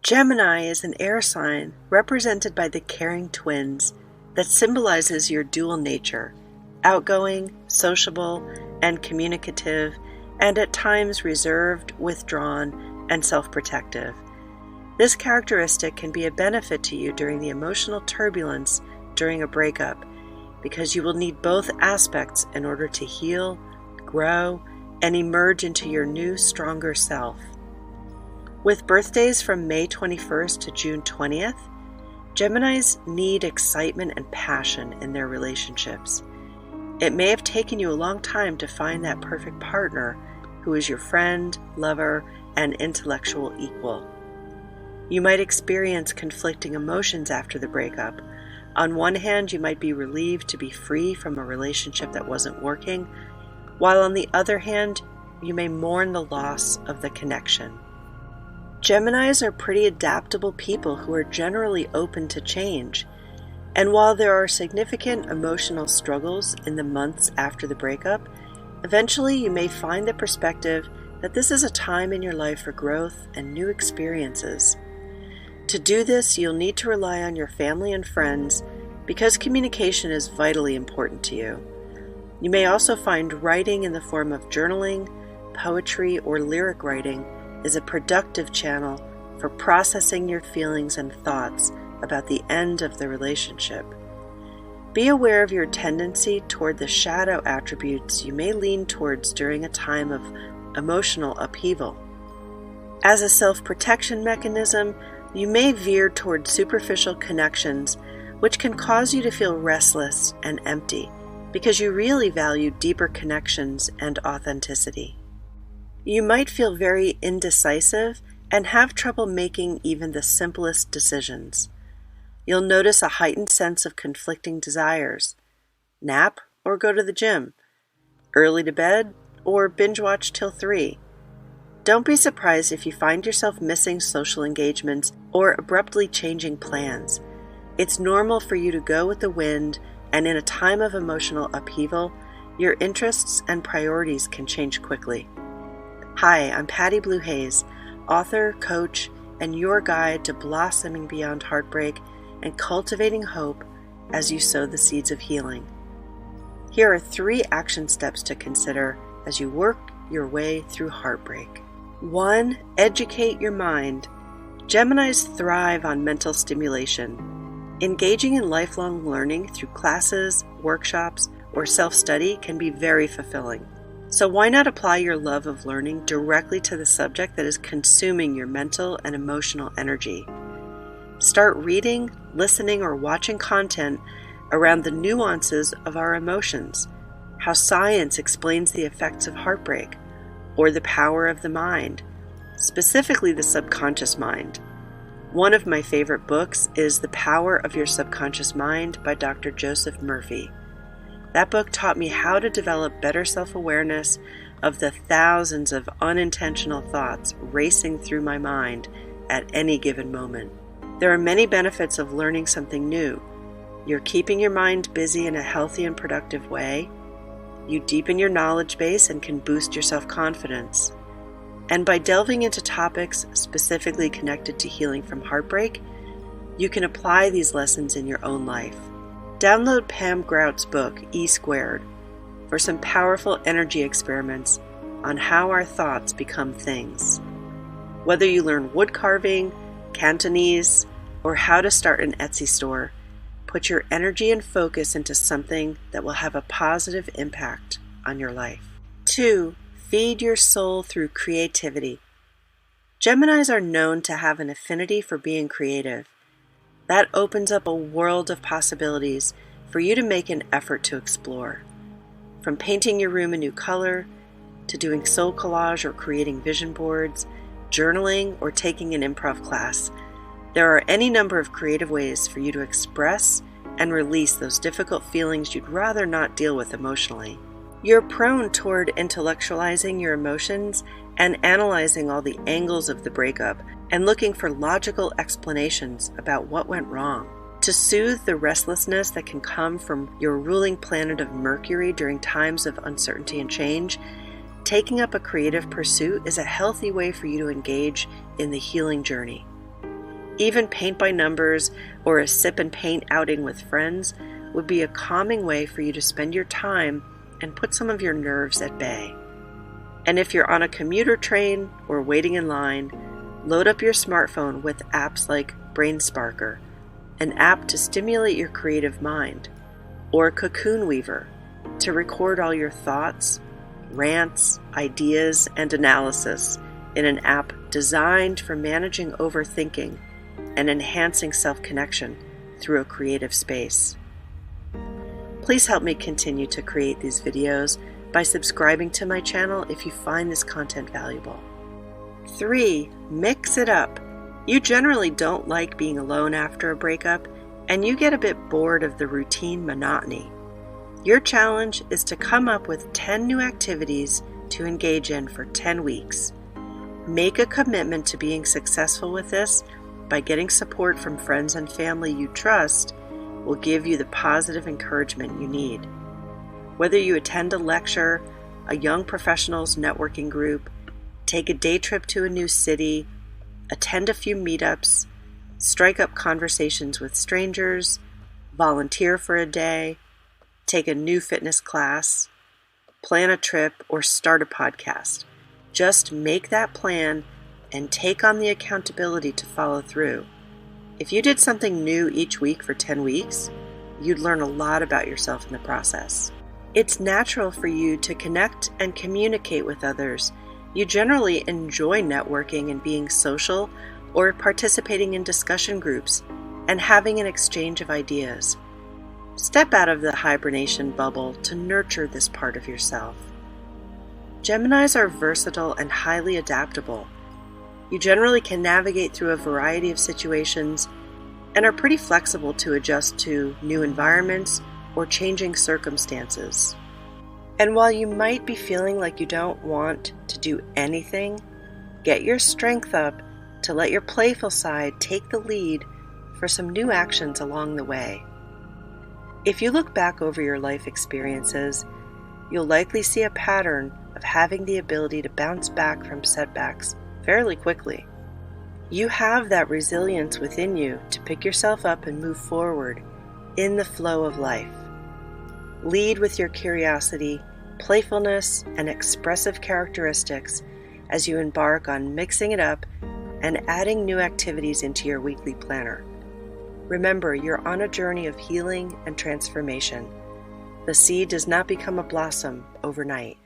Gemini is an air sign represented by the caring twins that symbolizes your dual nature, outgoing, sociable, and communicative, and at times reserved, withdrawn, and self-protective. This characteristic can be a benefit to you during the emotional turbulence during a breakup, because you will need both aspects in order to heal, grow, and emerge into your new, stronger self. With birthdays from May 21st to June 20th, Geminis need excitement and passion in their relationships. It may have taken you a long time to find that perfect partner who is your friend, lover, and intellectual equal. You might experience conflicting emotions after the breakup. On one hand, you might be relieved to be free from a relationship that wasn't working, while on the other hand, you may mourn the loss of the connection. Geminis are pretty adaptable people who are generally open to change, and while there are significant emotional struggles in the months after the breakup, eventually you may find the perspective that this is a time in your life for growth and new experiences. To do this, you'll need to rely on your family and friends because communication is vitally important to you. You may also find writing in the form of journaling, poetry, or lyric writing is a productive channel for processing your feelings and thoughts about the end of the relationship. Be aware of your tendency toward the shadow attributes you may lean towards during a time of emotional upheaval. As a self-protection mechanism, you may veer toward superficial connections, which can cause you to feel restless and empty because you really value deeper connections and authenticity. You might feel very indecisive and have trouble making even the simplest decisions. You'll notice a heightened sense of conflicting desires. Nap or go to the gym? Early to bed or binge watch till 3? Don't be surprised if you find yourself missing social engagements or abruptly changing plans. It's normal for you to go with the wind, and in a time of emotional upheaval, your interests and priorities can change quickly. Hi, I'm Patty Blue Hayes, author, coach, and your guide to blossoming beyond heartbreak and cultivating hope as you sow the seeds of healing. Here are 3 action steps to consider as you work your way through heartbreak. 1. Educate your mind. Geminis thrive on mental stimulation. Engaging in lifelong learning through classes, workshops, or self-study can be very fulfilling. So why not apply your love of learning directly to the subject that is consuming your mental and emotional energy? Start reading, listening, or watching content around the nuances of our emotions, how science explains the effects of heartbreak, or the power of the mind, specifically the subconscious mind. One of my favorite books is The Power of Your Subconscious Mind by Dr. Joseph Murphy. That book taught me how to develop better self-awareness of the thousands of unintentional thoughts racing through my mind at any given moment. There are many benefits of learning something new. You're keeping your mind busy in a healthy and productive way. You deepen your knowledge base and can boost your self-confidence. And by delving into topics specifically connected to healing from heartbreak, you can apply these lessons in your own life. Download Pam Grout's book, E², for some powerful energy experiments on how our thoughts become things. Whether you learn wood carving, Cantonese, or how to start an Etsy store, put your energy and focus into something that will have a positive impact on your life. 2. Feed your soul through creativity. Geminis are known to have an affinity for being creative. That opens up a world of possibilities for you to make an effort to explore. From painting your room a new color, to doing soul collage or creating vision boards, journaling, or taking an improv class, there are any number of creative ways for you to express and release those difficult feelings you'd rather not deal with emotionally. You're prone toward intellectualizing your emotions and analyzing all the angles of the breakup and looking for logical explanations about what went wrong. To soothe the restlessness that can come from your ruling planet of Mercury during times of uncertainty and change, taking up a creative pursuit is a healthy way for you to engage in the healing journey. Even paint by numbers or a sip and paint outing with friends would be a calming way for you to spend your time and put some of your nerves at bay. And if you're on a commuter train or waiting in line, load up your smartphone with apps like BrainSparker, an app to stimulate your creative mind, or Cocoon Weaver to record all your thoughts, rants, ideas, and analysis in an app designed for managing overthinking and enhancing self-connection through a creative space. Please help me continue to create these videos by subscribing to my channel if you find this content valuable. 3. Mix it up. You generally don't like being alone after a breakup, and you get a bit bored of the routine monotony. Your challenge is to come up with 10 new activities to engage in for 10 weeks. Make a commitment to being successful with this by getting support from friends and family you trust will give you the positive encouragement you need. Whether you attend a lecture, a young professionals networking group, take a day trip to a new city, attend a few meetups, strike up conversations with strangers, volunteer for a day, take a new fitness class, plan a trip, or start a podcast. Just make that plan and take on the accountability to follow through. If you did something new each week for 10 weeks, you'd learn a lot about yourself in the process. It's natural for you to connect and communicate with others. You generally enjoy networking and being social or participating in discussion groups and having an exchange of ideas. Step out of the hibernation bubble to nurture this part of yourself. Geminis are versatile and highly adaptable. You generally can navigate through a variety of situations and are pretty flexible to adjust to new environments or changing circumstances. And while you might be feeling like you don't want to do anything, get your strength up to let your playful side take the lead for some new actions along the way. If you look back over your life experiences, you'll likely see a pattern of having the ability to bounce back from setbacks fairly quickly. You have that resilience within you to pick yourself up and move forward in the flow of life. Lead with your curiosity, playfulness, and expressive characteristics as you embark on mixing it up and adding new activities into your weekly planner. Remember, you're on a journey of healing and transformation. The seed does not become a blossom overnight.